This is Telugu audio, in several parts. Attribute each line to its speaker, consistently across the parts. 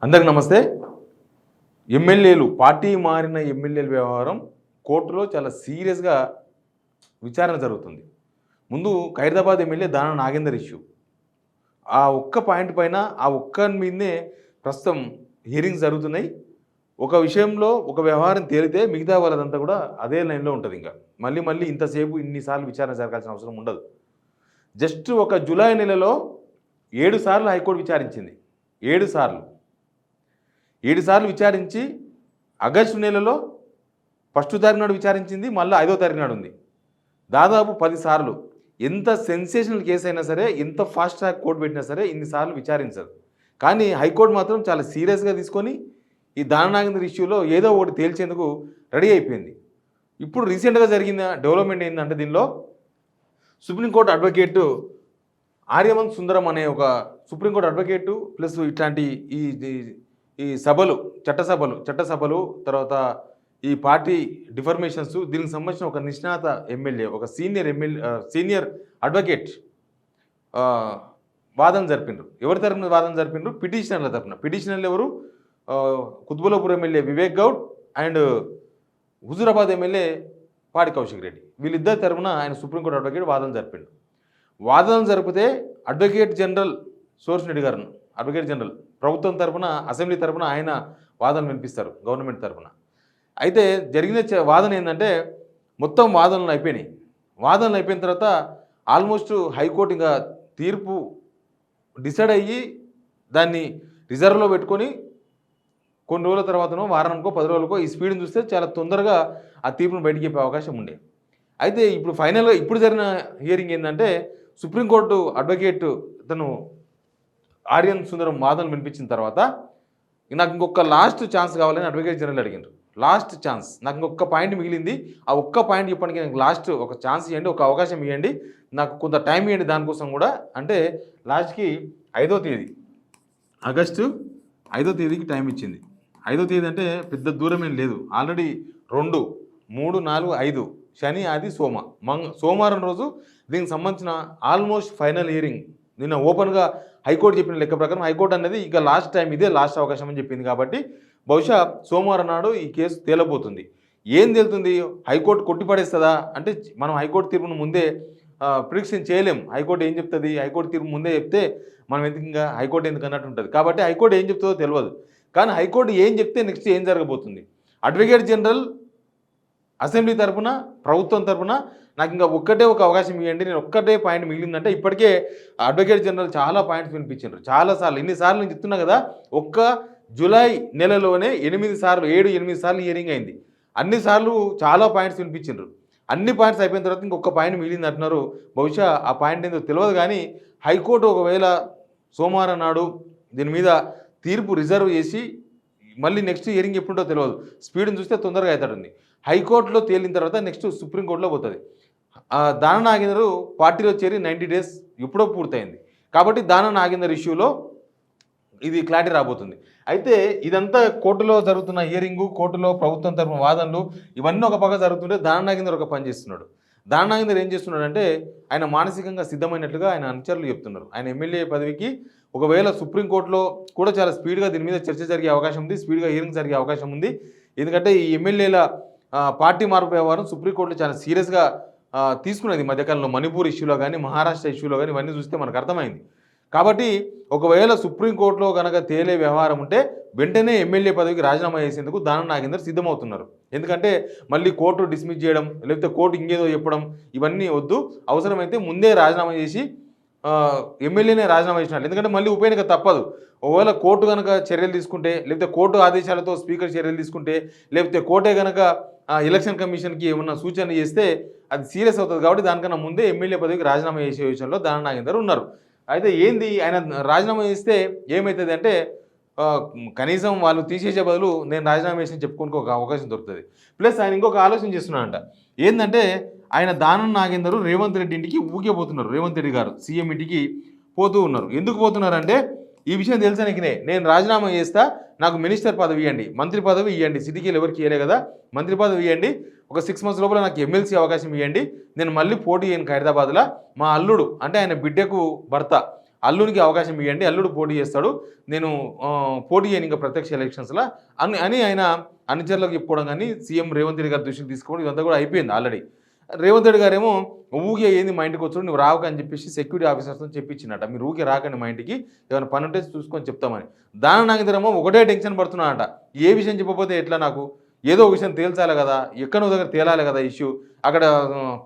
Speaker 1: అందరికి నమస్తే. ఎమ్మెల్యేలు పార్టీ మారిన ఎమ్మెల్యేల వ్యవహారం కోర్టులో చాలా సీరియస్గా విచారణ జరుగుతుంది. ముందు ఖైరదాబాద్ ఎమ్మెల్యే దానం నాగేందర్ ఇష్యూ, ఆ ఒక్క పాయింట్ పైన ఆ ఒక్క మీదనే ప్రస్తుతం హియరింగ్స్ జరుగుతున్నాయి. ఒక విషయంలో ఒక వ్యవహారం తేలితే మిగతా వాళ్ళదంతా కూడా అదే లైన్లో ఉంటుంది. ఇంకా మళ్ళీ ఇంతసేపు ఇన్నిసార్లు విచారణ జరగాల్సిన అవసరం ఉండదు. జస్ట్ ఒక జూలై నెలలో 7 సార్లు హైకోర్టు విచారించింది. 7 సార్లు విచారించి ఆగస్టు నెలలో 1వ తారీఖు నాడు విచారించింది, మళ్ళీ 5వ తారీఖు నాడు ఉంది. దాదాపు 10 సార్లు. ఎంత సెన్సేషనల్ కేసు అయినా సరే, ఎంత ఫాస్ట్ ట్రాక్ కోర్టు పెట్టినా సరే ఇన్నిసార్లు విచారించదు. కానీ హైకోర్టు మాత్రం చాలా సీరియస్గా తీసుకొని ఈ దానం నాగేందర్ ఇష్యూలో ఏదో ఒకటి తేల్చేందుకు రెడీ అయిపోయింది. ఇప్పుడు రీసెంట్గా జరిగిన డెవలప్మెంట్ ఏంటంటే, దీనిలో సుప్రీంకోర్టు అడ్వకేటు ఆర్యమన్ సుందరం అనే ఒక సుప్రీంకోర్టు అడ్వకేటు ప్లస్ ఇట్లాంటి ఈ సభలు చట్టసభలు తర్వాత ఈ పార్టీ డిఫర్మేషన్స్, దీనికి సంబంధించిన ఒక నిష్ణాత ఎమ్మెల్యే, ఒక సీనియర్ అడ్వకేట్ వాదన జరిపిండ్రు. ఎవరి తరఫున వాదన జరిపిండ్రు? పిటిషనర్ల తరఫున. పిటిషనర్లు ఎవరు? Quthbullapur MLA Vivek Goud and Huzurabad MLA Padi Kaushik Reddy. వీళ్ళిద్దరి తరఫున ఆయన సుప్రీంకోర్టు అడ్వకేట్ వాదన జరిపిండు. వాదన జరిపితే అడ్వకేట్ జనరల్ సోర్స్ రెడ్డి గారు, అడ్వకేట్ జనరల్ ప్రభుత్వం తరఫున, అసెంబ్లీ తరఫున ఆయన వాదన వినిపిస్తారు గవర్నమెంట్ తరఫున. అయితే జరిగిన వాదన ఏంటంటే, మొత్తం వాదనలు అయిపోయినాయి. వాదనలు అయిపోయిన తర్వాత ఆల్మోస్ట్ హైకోర్టు ఇంకా తీర్పు డిసైడ్ అయ్యి దాన్ని రిజర్వ్లో పెట్టుకొని కొన్ని రోజుల తర్వాతనో వారానికో 10 రోజులకో ఈ స్పీడ్ని చూస్తే చాలా తొందరగా ఆ తీర్పును బయటికి చెప్పే అవకాశం ఉండే. అయితే ఇప్పుడు ఫైనల్గా ఇప్పుడు జరిగిన హియరింగ్ ఏంటంటే, సుప్రీంకోర్టు అడ్వకేట్ తను ఆర్యన్ సుందరం వాదనలు వినిపించిన తర్వాత, నాకు ఇంకొక లాస్ట్ ఛాన్స్ కావాలని అడ్వకేట్ జనరల్ అడిగారు. లాస్ట్ ఛాన్స్, నాకు ఇంకొక పాయింట్ మిగిలింది, ఆ ఒక్క పాయింట్ చెప్పడానికి నాకు లాస్ట్ ఒక ఛాన్స్ ఇవ్వండి, ఒక అవకాశం ఇవ్వండి, నాకు కొంత టైం ఇవ్వండి దానికోసం కూడా అంటే, లాస్ట్కి 5వ తేదీ ఆగస్టు 5వ తేదీకి టైం ఇచ్చింది. 5వ తేదీ అంటే పెద్ద దూరం ఏం లేదు. ఆల్రెడీ 2, 3, 4, 5 శని, ఆది, సోమవారం రోజు దీనికి సంబంధించిన ఆల్మోస్ట్ ఫైనల్ హియరింగ్ నిన్న ఓపెన్గా హైకోర్టు చెప్పిన లెక్క ప్రకారం హైకోర్టు అనేది ఇక లాస్ట్ టైం, ఇదే లాస్ట్ అవకాశం అని చెప్పింది. కాబట్టి బహుశా సోమవారం నాడు ఈ కేసు తేలబోతుంది. ఏం తేలుతుంది? హైకోర్టు కొట్టిపడేస్తుందా అంటే, మనం హైకోర్టు తీర్పును ముందే ప్రిడిక్షన్ చేయలేం. హైకోర్టు ఏం చెప్తుంది? హైకోర్టు తీర్పు ముందే చెప్తే మనం ఎందుకు ఇంకా హైకోర్టు ఎందుకు అన్నట్టు ఉంటుంది. కాబట్టి హైకోర్టు ఏం చెప్తుందో తెలియదు. కానీ హైకోర్టు ఏం చెప్తే నెక్స్ట్ ఏం జరగబోతుంది? అడ్వకేట్ జనరల్ అసెంబ్లీ తరఫున, ప్రభుత్వం తరఫున నాకు ఇంకా ఒక్కటే ఒక అవకాశం ఇవ్వండి, నేను ఒక్కటే పాయింట్ మిగిలిందంటే, ఇప్పటికే అడ్వకేట్ జనరల్ చాలా పాయింట్స్ వినిపించారు చాలాసార్లు. ఇన్నిసార్లు నేను చెప్తున్నా కదా, ఒక్క జూలై నెలలోనే 7 సార్లు హియరింగ్ అయింది. అన్నిసార్లు చాలా పాయింట్స్ వినిపించారు. అన్ని పాయింట్స్ అయిపోయిన తర్వాత ఇంకొక పాయింట్ మిగిలింది అంటున్నారు. బహుశా ఆ పాయింట్ ఏందో తెలియదు. కానీ హైకోర్టు ఒకవేళ సోమవారం నాడు దీని మీద తీర్పు రిజర్వ్ చేసి మళ్ళీ నెక్స్ట్ హియరింగ్ ఎప్పుడుంటో తెలియదు. స్పీడ్ని చూస్తే తొందరగా అవుతాడుంది. హైకోర్టులో తేలిన తర్వాత నెక్స్ట్ సుప్రీంకోర్టులో పోతుంది. దానం నాగేందర్ పార్టీలో చేరి 90 డేస్ ఎప్పుడో పూర్తయింది. కాబట్టి దానం నాగేందర్ ఇష్యూలో ఇది క్లారిటీ రాబోతుంది. అయితే ఇదంతా కోర్టులో జరుగుతున్న హియరింగు, కోర్టులో ప్రభుత్వం తరఫున వాదనలు ఇవన్నీ ఒక పక్క జరుగుతుంటే, దానం నాగేందర్ ఒక పని చేస్తున్నాడు. దానం నాగేందర్ ఏం చేస్తున్నాడంటే, ఆయన మానసికంగా సిద్ధమైనట్లుగా ఆయన అనుచరులు చెప్తున్నారు. ఆయన ఎమ్మెల్యే పదవికి ఒకవేళ సుప్రీంకోర్టులో కూడా చాలా స్పీడ్గా దీని మీద చర్చ జరిగే అవకాశం ఉంది, స్పీడ్గా హియరింగ్ జరిగే అవకాశం ఉంది. ఎందుకంటే ఈ ఎమ్మెల్యేల పార్టీ మార్పు వ్యవహారం సుప్రీంకోర్టులో చాలా సీరియస్గా తీసుకున్నది మధ్యకాలంలో. మణిపూర్ ఇష్యూలో కానీ, మహారాష్ట్ర ఇష్యూలో కానీ ఇవన్నీ చూస్తే మనకు అర్థమైంది. కాబట్టి ఒకవేళ సుప్రీంకోర్టులో కనుక తేలే వ్యవహారం ఉంటే వెంటనే ఎమ్మెల్యే పదవికి రాజీనామా చేసేందుకు దానం నాగేందర్ సిద్ధమవుతున్నారు. ఎందుకంటే మళ్ళీ కోర్టు డిస్మిస్ చేయడం, లేకపోతే కోర్టు ఇంకేదో చెప్పడం ఇవన్నీ వద్దు. అవసరమైతే ముందే రాజీనామా చేసి ఎమ్మెల్యేనే రాజీనామా చేసినారు. ఎందుకంటే మళ్ళీ ఉప ఎన్నిక తప్పదు. ఒకవేళ కోర్టు కనుక చర్యలు తీసుకుంటే, లేకపోతే కోర్టు ఆదేశాలతో స్పీకర్ చర్యలు తీసుకుంటే, లేకపోతే కోర్టే కనుక ఎలక్షన్ కమిషన్కి ఏమన్నా సూచన చేస్తే అది సీరియస్ అవుతుంది. కాబట్టి దానికన్నా ముందే ఎమ్మెల్యే పదవికి రాజీనామా చేసే విషయంలో దానం నాగేందర్ ఉన్నారు. అయితే ఏంది, ఆయన రాజీనామా చేస్తే ఏమవుతుంది అంటే, కనీసం వాళ్ళు తీసేసే బదులు నేను రాజీనామా చేసి చెప్పుకోనికి ఒక అవకాశం దొరుకుతుంది. ప్లస్ ఆయన ఇంకొక ఆలోచన చేస్తున్నాడంట. ఏంటంటే, ఆయన దానం నాగేందర్ రేవంత్ రెడ్డి ఇంటికి ఊకే పోతున్నారు. రేవంత్ రెడ్డి గారు సీఎం ఇంటికి పోతూ ఉన్నారు. ఎందుకు పోతున్నారంటే, ఈ విషయం తెలిసానికినే నేను రాజీనామా చేస్తా, నాకు మినిస్టర్ పదవి ఇవ్వండి, మంత్రి పదవి ఇవ్వండి, సిటీకి ఎవరికి ఇవ్వలే కదా, మంత్రి పదవి ఇవ్వండి, ఒక 6 months లోపల నాకు ఎమ్మెల్సీ అవకాశం ఇవ్వండి, నేను మళ్ళీ పోటీ చేయను ఖైరదాబాద్లో, మా అల్లుడు అంటే ఆయన బిడ్డకు భర్త అల్లునికి అవకాశం ఇవ్వండి, అల్లుడు పోటీ చేస్తాడు, నేను పోటీ చేయను ఇంకా ప్రత్యక్ష ఎలక్షన్స్లో అని ఆయన అనుచరులకు చెప్పుకోవడం కానీ సీఎం రేవంత్ రెడ్డి గారి దృష్టికి తీసుకోవడం ఇదంతా కూడా అయిపోయింది ఆల్రెడీ. రేవంత్ రెడ్డి గారేమో ఊకే ఏంది మా ఇంటికి వచ్చాడు, నువ్వు రావుక అని చెప్పేసి సెక్యూరిటీ ఆఫీసర్స్తో చెప్పించినట, మీరు ఊకే రాకండి మా ఇంటికి, ఏమైనా పని ఉంటే చూసుకొని చెప్తామని. దాన నాగేంద్రమో ఒకటే టెన్షన్ పడుతున్నాడట, ఏ విషయం చెప్పకపోతే ఎట్లా, నాకు ఏదో ఒక విషయం తేల్చాలి కదా, ఎక్కడో దగ్గర తేలాలి కదా ఇష్యూ. అక్కడ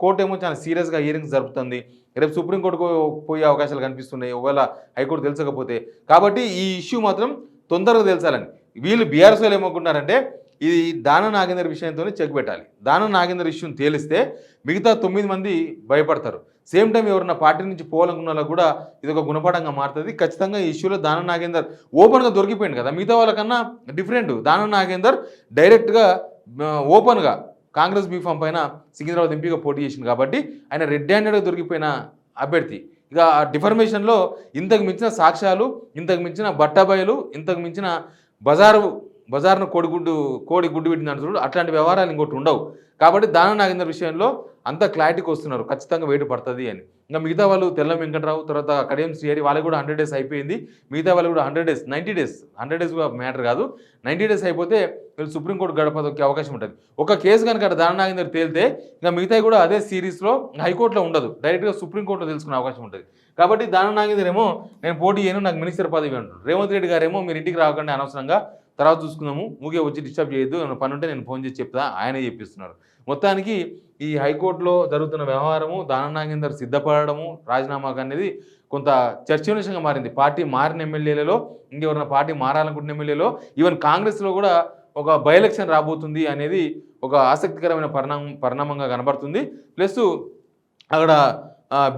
Speaker 1: కోర్టు ఏమో చాలా సీరియస్గా హియరింగ్స్ జరుపుతుంది, రేపు సుప్రీంకోర్టుకు పోయే అవకాశాలు కనిపిస్తున్నాయి ఒకవేళ హైకోర్టు తెలుసకపోతే. కాబట్టి ఈ ఇష్యూ మాత్రం తొందరగా తెలుసాలని వీళ్ళు బీఆర్ఎస్ వాళ్ళు ఏమనుకుంటున్నారంటే, ఇది దాన నాగేందర్ విషయంతోనే చెక్ పెట్టాలి, దాన నాగేందర్ ఇష్యూని తేలిస్తే మిగతా 9 మంది భయపడతారు. సేమ్ టైం ఎవరన్నా పార్టీ నుంచి పోవాలనుకున్న వాళ్ళకు కూడా ఇది ఒక గుణపాఠంగా మారుతుంది. ఖచ్చితంగా ఈ ఇష్యూలో దాన నాగేందర్ ఓపెన్గా దొరికిపోయింది కదా, మిగతా వాళ్ళకన్నా డిఫరెంట్. దాన నాగేందర్ డైరెక్ట్గా ఓపెన్గా కాంగ్రెస్ బీఫామ్ పైన సికింద్రాబాద్ ఎంపీగా పోటీ చేసింది కాబట్టి ఆయన రెడ్ హ్యాండెడ్గా దొరికిపోయిన అభ్యర్థి. ఇక ఆ డిఫర్మేషన్లో ఇంతకు మించిన సాక్ష్యాలు, ఇంతకు మించిన బట్టాబయలు, ఇంతకు మించిన బజార్ను కోడి గుడ్డు పెట్టిన చూడు, అట్లాంటి వ్యవహారాలు ఇంకోటి ఉండవు. కాబట్టి దాన నాగేందర్ విషయంలో అంత క్లారిటీకి వస్తున్నారు, ఖచ్చితంగా వెయిట్ పడుతుంది అని. ఇంకా మిగతా వాళ్ళు తెల్ల వెంకట్రావు, తర్వాత కడియం శ్రీహరి, వాళ్ళకి కూడా 100 డేస్ అయిపోయింది. మిగతా వాళ్ళు కూడా 100 డేస్ 90 డేస్ 100 డేస్ మ్యాటర్ కాదు, 90 డేస్ అయిపోతే వీళ్ళు సుప్రీంకోర్టు గడప దొక్కే అవకాశం ఉంటుంది. ఒక కేసు కనుక దాన నాగేందర్ తేలితే ఇంకా మిగతా కూడా అదే సిరీస్లో హైకోర్టులో ఉండదు, డైరెక్ట్గా సుప్రీంకోర్టులో తెలుసుకునే అవకాశం ఉంటుంది. కాబట్టి దాన నాగేందర్ ఏమో నేను పోటీ చేయను, నాకు మినిస్టర్ పదవి అంటారు. రేవంత్ రెడ్డి గారేమో మీరు ఇంటికి రాకండి అనవసరంగా, తర్వాత చూసుకుందాము, ఊగే వచ్చి డిస్టర్బ్ చేయొద్దు, ఏమైనా పని ఉంటే నేను ఫోన్ చేసి చెప్తా, ఆయనే చెప్పిస్తున్నారు. మొత్తానికి ఈ హైకోర్టులో జరుగుతున్న వ్యవహారము, దాన నాగేందర్ సిద్ధపడము రాజీనామాకు అనేది కొంత చర్చనీయాంశంగా మారింది. పార్టీ మారిన ఎమ్మెల్యేలలో, ఇంకెవరైనా పార్టీ మారాలనుకుంటున్న ఎమ్మెల్యేలో, ఈవెన్ కాంగ్రెస్లో కూడా ఒక బై ఎలక్షన్ రాబోతుంది అనేది ఒక ఆసక్తికరమైన పరిణామంగా కనబడుతుంది. ప్లస్ అక్కడ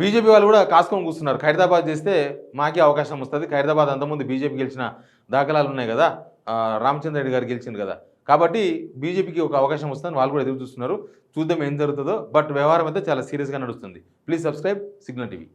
Speaker 1: బీజేపీ వాళ్ళు కూడా కాసుకొని కూర్చున్నారు, ఖైరతాబాద్ చేస్తే మాకే అవకాశం వస్తుంది. ఖైరతాబాద్ అంతకుముందు బీజేపీ గెలిచిన దాఖలాలు ఉన్నాయి కదా, రామచంద్ర రెడ్డి గారు గెలిచింది కదా, కాబట్టి బీజేపీకి ఒక అవకాశం వస్తుందని వాళ్ళు కూడా ఎదురు చూస్తున్నారు. చూద్దాం ఏం జరుగుతుందో. బట్ వ్యవహారం అయితే చాలా సీరియస్గా నడుస్తుంది. Please subscribe signal TV.